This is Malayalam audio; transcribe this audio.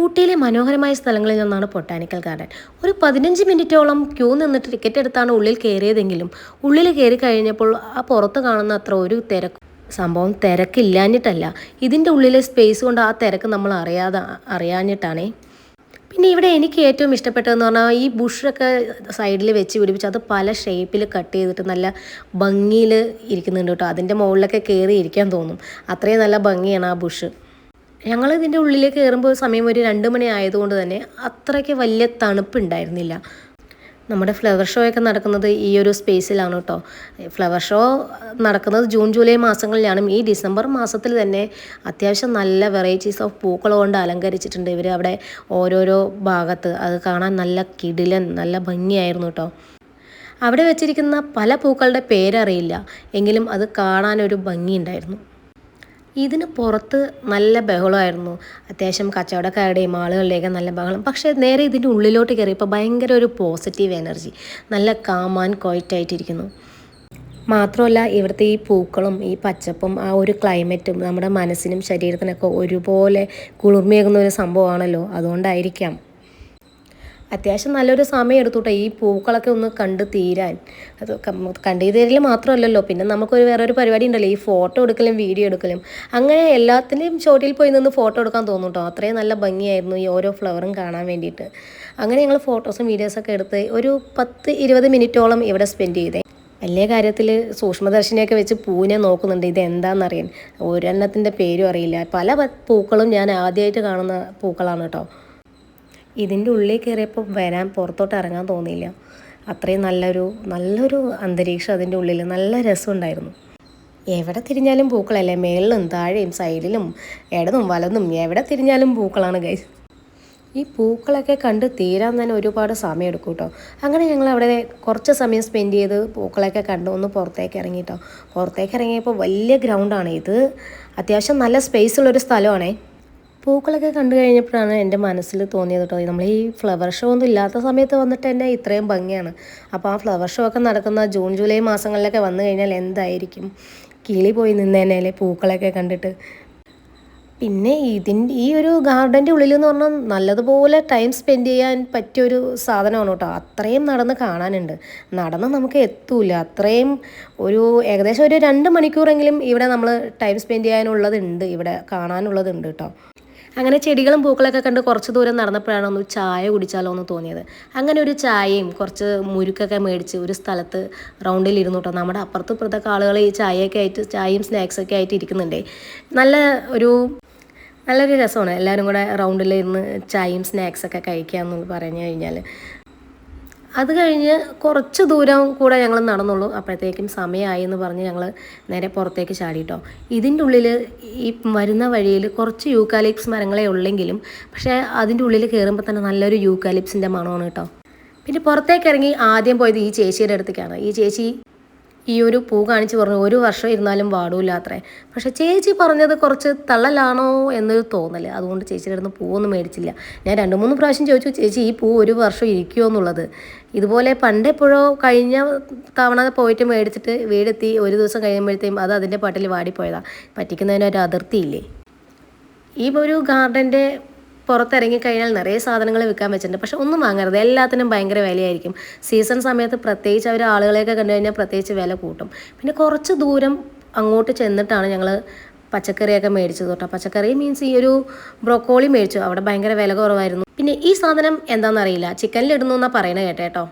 ഊട്ടിയിലെ മനോഹരമായ സ്ഥലങ്ങളിൽ നിന്നാണ് ബൊട്ടാനിക്കൽ ഗാർഡൻ. ഒരു 15 മിനിറ്റോളം ക്യൂ നിന്നിട്ട് ടിക്കറ്റ് എടുത്താണ് ഉള്ളിൽ കയറിയതെങ്കിലും ഉള്ളിൽ കയറി കഴിഞ്ഞപ്പോൾ ആ പുറത്ത് കാണുന്ന അത്ര ഒരു സംഭവം തിരക്കില്ലാഞ്ഞിട്ടല്ല, ഇതിൻ്റെ ഉള്ളിലെ സ്പേസ് കൊണ്ട് ആ തിരക്ക് നമ്മൾ അറിയാഞ്ഞിട്ടാണേ. പിന്നെ ഇവിടെ എനിക്ക് ഏറ്റവും ഇഷ്ടപ്പെട്ടതെന്ന് പറഞ്ഞാൽ ഈ ബുഷൊക്കെ സൈഡിൽ വെച്ച് പിടിപ്പിച്ച് അത് പല ഷേപ്പിൽ കട്ട് ചെയ്തിട്ട് നല്ല ഭംഗിയിൽ ഇരിക്കുന്നുണ്ട് കേട്ടോ. അതിൻ്റെ മുകളിലൊക്കെ കയറി ഇരിക്കാൻ തോന്നും, അത്രയും നല്ല ഭംഗിയാണ് ആ ബുഷ്. ഞങ്ങൾ ഇതിൻ്റെ ഉള്ളിലേക്ക് കയറുമ്പോൾ സമയം ഒരു 2 മണി ആയതുകൊണ്ട് തന്നെ അത്രയ്ക്ക് വലിയ തണുപ്പുണ്ടായിരുന്നില്ല. നമ്മുടെ ഫ്ലവർ ഷോ ഒക്കെ നടക്കുന്നത് ഈ ഒരു സ്പേസിലാണ് കേട്ടോ. ഫ്ലവർ ഷോ നടക്കുന്നത് ജൂൺ ജൂലൈ മാസങ്ങളിലാണ്. ഈ ഡിസംബർ മാസത്തിൽ തന്നെ അത്യാവശ്യം നല്ല വെറൈറ്റീസ് ഓഫ് പൂക്കൾ കൊണ്ട് അലങ്കരിച്ചിട്ടുണ്ട് ഇവർ അവിടെ ഓരോരോ ഭാഗത്ത്. അത് കാണാൻ നല്ല കിടിലൻ നല്ല ഭംഗിയായിരുന്നു കേട്ടോ. അവിടെ വെച്ചിരിക്കുന്ന പല പൂക്കളുടെ പേരറിയില്ല, എങ്കിലും അത് കാണാനൊരു ഭംഗിയുണ്ടായിരുന്നു. ഇതിന് പുറത്ത് നല്ല ബഹളമായിരുന്നു, അത്യാവശ്യം കച്ചവടക്കാരുടെയും ആളുകളുടെയൊക്കെ നല്ല ബഹളം. പക്ഷേ നേരെ ഇതിൻ്റെ ഉള്ളിലോട്ട് കയറിയപ്പോൾ ഭയങ്കര ഒരു പോസിറ്റീവ് എനർജി, നല്ല കാം ആൻഡ് ക്വയറ്റായിട്ടിരിക്കുന്നു. മാത്രമല്ല ഇവിടുത്തെ ഈ പൂക്കളും ഈ പച്ചപ്പും ആ ഒരു ക്ലൈമറ്റും നമ്മുടെ മനസ്സിനും ശരീരത്തിനൊക്കെ ഒരുപോലെ കുളിർമയേകുന്ന ഒരു സംഭവമാണല്ലോ, അതുകൊണ്ടായിരിക്കാം. അത്യാവശ്യം നല്ലൊരു സമയം എടുത്തുട്ടോ ഈ പൂക്കളൊക്കെ ഒന്ന് കണ്ട് തീരാൻ. അത് കണ്ടു തീരൽ മാത്രമല്ലല്ലോ, പിന്നെ നമുക്കൊരു വേറൊരു പരിപാടി ഉണ്ടല്ലോ, ഈ ഫോട്ടോ എടുക്കലും വീഡിയോ എടുക്കലും. അങ്ങനെ എല്ലാത്തിൻ്റെയും ചോട്ടിൽ പോയി നിന്ന് ഫോട്ടോ എടുക്കാൻ തോന്നും കേട്ടോ. അത്രയും നല്ല ഭംഗിയായിരുന്നു ഈ ഓരോ ഫ്ലവറും കാണാൻ വേണ്ടിയിട്ട്. അങ്ങനെ ഞങ്ങൾ ഫോട്ടോസും വീഡിയോസൊക്കെ എടുത്ത് ഒരു 10-20 മിനിറ്റോളം ഇവിടെ സ്പെൻഡ് ചെയ്തേ. വലിയ കാര്യത്തിൽ സൂക്ഷ്മദർശിനിയൊക്കെ വെച്ച് പൂവിനെ നോക്കുന്നുണ്ട്, ഇത് എന്താണെന്നറിയാൻ. ഒരെണ്ണത്തിൻ്റെ പേരും അറിയില്ല. പല പൂക്കളും ഞാൻ ആദ്യമായിട്ട് കാണുന്ന പൂക്കളാണ് കേട്ടോ. ഇതിൻ്റെ ഉള്ളിൽ കയറിയപ്പോൾ പുറത്തോട്ട് ഇറങ്ങാൻ തോന്നിയില്ല, അത്രയും നല്ലൊരു അന്തരീക്ഷം അതിൻ്റെ ഉള്ളിൽ. നല്ല രസമുണ്ടായിരുന്നു. എവിടെ തിരിഞ്ഞാലും പൂക്കളല്ലേ, മേളിലും താഴെയും സൈഡിലും ഇടതും വലതും എവിടെ തിരിഞ്ഞാലും പൂക്കളാണ് ഗൈസ്. ഈ പൂക്കളൊക്കെ കണ്ട് തീരാൻ തന്നെ ഒരുപാട് സമയം എടുക്കും കേട്ടോ. അങ്ങനെ ഞങ്ങൾ അവിടെ കുറച്ച് സമയം സ്പെൻഡ് ചെയ്ത് പൂക്കളൊക്കെ കണ്ട് ഒന്ന് പുറത്തേക്ക് ഇറങ്ങി കേട്ടോ. പുറത്തേക്ക് ഇറങ്ങിയപ്പോൾ വലിയ ഗ്രൗണ്ടാണ് ഇത്, അത്യാവശ്യം നല്ല സ്പേസ് ഉള്ളൊരു സ്ഥലമാണേ. പൂക്കളൊക്കെ കണ്ടു കഴിഞ്ഞപ്പോഴാണ് എൻ്റെ മനസ്സിൽ തോന്നിയത് കേട്ടോ, നമ്മൾ ഈ ഫ്ലവർ ഷോ ഒന്നും ഇല്ലാത്ത സമയത്ത് വന്നിട്ട് തന്നെ ഇത്രയും ഭംഗിയാണ്. അപ്പോൾ ആ ഫ്ലവർ ഷോ ഒക്കെ നടക്കുന്ന ജൂൺ ജൂലൈ മാസങ്ങളിലൊക്കെ വന്നു കഴിഞ്ഞാൽ എന്തായിരിക്കും, കിളി പോയി നിന്നേനല്ലേ പൂക്കളൊക്കെ കണ്ടിട്ട്. പിന്നെ ഈ ഒരു ഗാർഡൻ്റെ ഉള്ളിൽ എന്ന് പറഞ്ഞാൽ നല്ലതുപോലെ ടൈം സ്പെൻഡ് ചെയ്യാൻ പറ്റിയൊരു സാധനമാണ് കേട്ടോ. അത്രയും നടന്ന് കാണാനുണ്ട്, നടന്ന് നമുക്ക് എത്തൂല അത്രയും. ഏകദേശം ഒരു 2 മണിക്കൂറെങ്കിലും ഇവിടെ നമ്മൾ ടൈം സ്പെൻഡ് ചെയ്യാനുള്ളതുണ്ട്, ഇവിടെ കാണാനുള്ളതുണ്ട് കേട്ടോ. അങ്ങനെ ചെടികളും പൂക്കളൊക്കെ കണ്ട് കുറച്ച് ദൂരം നടന്നപ്പോഴാണ് ഒന്ന് ചായ കുടിച്ചാലോ എന്ന് തോന്നിയത്. അങ്ങനെ ഒരു ചായയും കുറച്ച് മുരുക്കൊക്കെ മേടിച്ച് ഒരു സ്ഥലത്ത് റൗണ്ടിൽ ഇരുന്നു കേട്ടോ. നമ്മുടെ അപ്പുറത്തൊക്കെ ആളുകൾ ഈ ചായയും സ്നാക്സൊക്കെ ആയിട്ട് ഇരിക്കുന്നുണ്ടേ. നല്ലൊരു രസമാണ് എല്ലാവരും കൂടെ റൗണ്ടിൽ ഇരുന്ന് ചായയും സ്നാക്സൊക്കെ കഴിക്കാമെന്ന് പറഞ്ഞു കഴിഞ്ഞാൽ. അത് കഴിഞ്ഞ് കുറച്ച് ദൂരം കൂടെ ഞങ്ങൾ നടന്നുള്ളൂ, അപ്പോഴത്തേക്കും സമയമായി എന്ന് പറഞ്ഞ് ഞങ്ങൾ നേരെ പുറത്തേക്ക് ചാടിയിട്ടോ. ഇതിൻ്റെ ഉള്ളിൽ ഈ വരുന്ന വഴിയിൽ കുറച്ച് യൂക്കാലിപ്സ് മരങ്ങളെ ഉള്ളെങ്കിലും പക്ഷേ അതിൻ്റെ ഉള്ളിൽ കയറുമ്പോൾ തന്നെ നല്ലൊരു യൂക്കാലിപ്സിൻ്റെ മണമാണ് കേട്ടോ. പിന്നെ പുറത്തേക്ക് ഇറങ്ങി ആദ്യം പോയത് ഈ ചേച്ചിയുടെ അടുത്തേക്കാണ്. ഈ ചേച്ചി ഈ ഒരു പൂ കാണിച്ച് പറഞ്ഞു 1 വർഷം ഇരുന്നാലും വാടൂല്ലാത്രേ. പക്ഷേ ചേച്ചി പറഞ്ഞത് കുറച്ച് തള്ളലാണോ എന്നൊരു തോന്നൽ, അതുകൊണ്ട് ചേച്ചിയുടെ അടുത്ത് പൂവൊന്നും മേടിച്ചില്ല. ഞാൻ 2-3 പ്രാവശ്യം ചോദിച്ചു, ചേച്ചി ഈ പൂ 1 വർഷം ഇരിക്കുമോ എന്നുള്ളത്. ഇതുപോലെ പണ്ടെപ്പോഴോ കഴിഞ്ഞ തവണ പോയിട്ട് മേടിച്ചിട്ട് വീടെത്തി 1 ദിവസം കഴിയുമ്പോഴത്തേക്കും അത് അതിൻ്റെ പാട്ടിൽ വാടിപ്പോയതാണ്. പറ്റിക്കുന്നതിനൊരു അതിർത്തിയില്ലേ. ഈ ഒരു ഗാർഡൻ്റെ പുറത്തിറങ്ങിക്കഴിഞ്ഞാൽ നിറയെ സാധനങ്ങൾ വിൽക്കാൻ വെച്ചിട്ടുണ്ട്, പക്ഷെ ഒന്നും വാങ്ങരുത്, എല്ലാത്തിനും ഭയങ്കര വിലയായിരിക്കും. സീസൺ സമയത്ത് പ്രത്യേകിച്ച് അവർ ആളുകളെയൊക്കെ കണ്ടു കഴിഞ്ഞാൽ പ്രത്യേകിച്ച് വില കൂട്ടും. പിന്നെ കുറച്ച് ദൂരം അങ്ങോട്ട് ചെന്നിട്ടാണ് ഞങ്ങൾ പച്ചക്കറിയൊക്കെ മേടിച്ചത് കേട്ടോ. പച്ചക്കറി മീൻസ് ഈ ഒരു ബ്രോക്കോളി മേടിച്ചു, അവിടെ ഭയങ്കര വില കുറവായിരുന്നു. പിന്നെ ഈ സാധനം എന്താണെന്നറിയില്ല, ചിക്കനിലിടുന്നു എന്നാണ് പറയണത് കേട്ടോ.